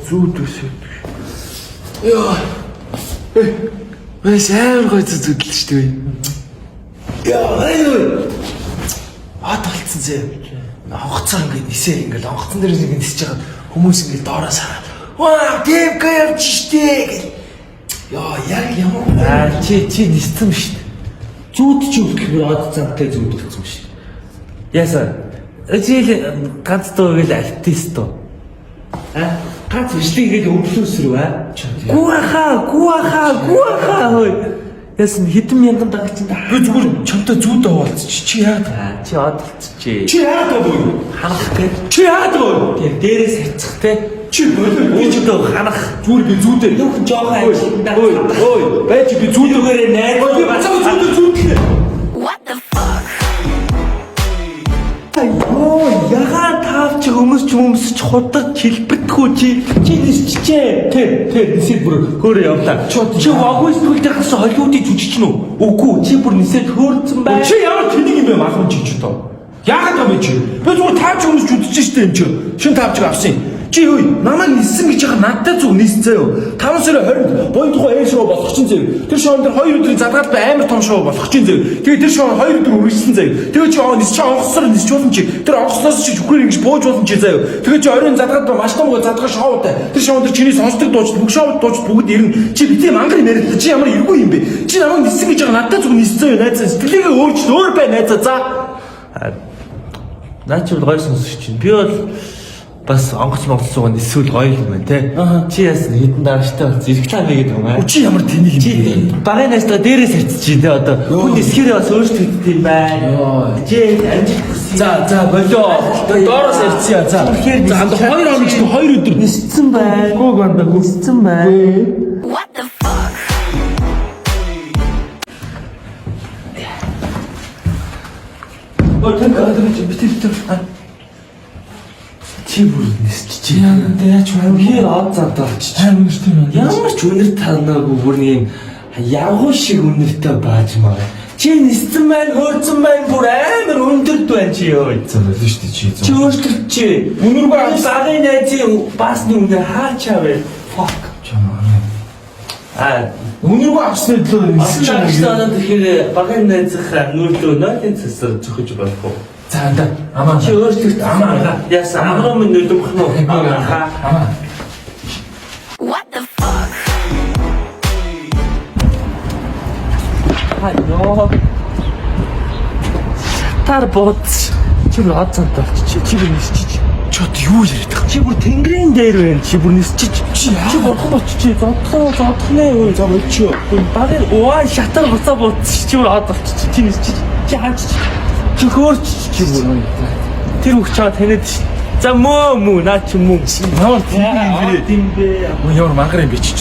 Зүүд үсэ. Яа. Маш амар гой зүдэл шүү дээ. Яа, талцсан зэ. Онгоцоо ингээд нисээ ингээд онгоцон дээрээс ингээд нисэж байгаа хүмүүс ингээд доороос хараад ваа, тийм гайвч штэ гэх. Яа, яг ямар чи ниссэн шүү дээ. Зүүд чи өгөх од цантай зүүд болсон шүү дээ. Яасан. Эцэл ганц дуугэл артист доо. Ганц бичлэгийг өвлөөсрөө гуахаа хой. Яасан хэдэн мянган дагагчтай би зүгээр чамтай зүүд аваалц чи яагаад чи одолцчихээ. Чи яагаад боо? Ханах гэ. Чи яагаад боо? Тэр дээрээс хацах те. Чи болоо би ч одоо ханах зүгээр би зүүдээ. Юу ч жоохон ажиллаа. Ой, байж би зүүдгээрээ найр. Би бацаа зүүдээ. What the fuck? Ягаад таавч хүмүүс худаж хэлбэрдэхгүй чи нисчээ. Тэр нисээд бүр хөөрөө явлаа. Чи ваггүй сэтгэл дээр гасан холиудыг жүжигч нь үү? Үгүй чи бүр нисээд хөөрцөн бай. Чи ямар тэнийг юм бэ махын чиг ч тоо. Яагаад юм чи? Би зүгээр таавч хүмүүс жүжигч штэ юм чи. Шин таавч авсан. Чи юу намайг ниссэн гэж яхаа надтай зүг нисцээ юу? 5 сарын 20-нд бой тухай эйр шоу болох чинь зэ. Тэр шоунд 2 өдрийн задгаад бай амар том шоу болох чинь зэ. Тэгээ тэр шоу 2 өдөр үргэлжлэн зэ. Тэгээ чи нисч онгоцсоор нисч болно чи. Тэр онгоцноос чи жүхрээр ингэж бууж болно чи заяа. Тэгээ чи оройн задгаад маш том задгаа шоутай. Тэр шоунд чиний сонсдог дууч бүх шоуд дууч бүгд ирнэ. Чи битээ мангар яриад чи ямар эргүй юм бэ? Чи намайг ниссэн гэж яхаа надтай зүг нисцээ юу найзаа. Сэтгэлээгээ өөрчлөө өөр бай найзаа за. Наач бол гой сонсож чинь. Би бол бас онгоц монголцоо эсвэл гоё юм байна те. Чи яасан хэдэн дарагчтай болсон реклам хийгээд байгаа юм аа. Чи ямар тэнийг юм бэ? Багын найстаа дээрээс хатчих те одоо. Хүн нисгэрээ бас өөрчлөгддөг юм байна. Чи амжилт хүсье. За болоо. Доороос ярьцгаа. За. За 2 хоног ч 2 өдөр нисцэн байна. Гүү ганда нисцэн байна. What the fuck? Ой, тэр битэр. Чи бүр нисч яаж хэр од задаа чи үнэртэй юм. Ямар ч үнэр танаагүй бүр нэг явгуу шиг үнэртэй бааж маа. Чи ниссэн байна, хөөрцөн байна, бүр амар өндөрд байна чи ёо. Зөв л шүү дээ чи. Чи өөртөө чи үнэргүй багын найзын баасны үнээр хаачаа вэ? Fuck чамаа. Үнэргүй авсны төлөө нисэж байгаа юм. Авсны тэгэхээр багын найзынхаа нүрдөө нойтын цэсэр зөхөж болох уу? За анда амаа чи өөртөө амаа яасан амраа минь нүдмөх нь амаа. What the fuck? Хайо. Шатар боц. Чи бүр одцанд болчих. Чи бүр нисчих. Чод юу яриад байгаа? Чи бүр тэнгэрийн дээр байна. Чи бүр нисчих. Чи бурхан болчих. Зодлох нэ. За болчих. Багын уу шатар буцаа боц. Чи бүр од болчих. Чи нисчих. Чи хаач. Чи хөөрч чи бүр тэр бүх чаа таниад за мөө наа чи мөө ямар тийм бэ ямар мангар юм би чи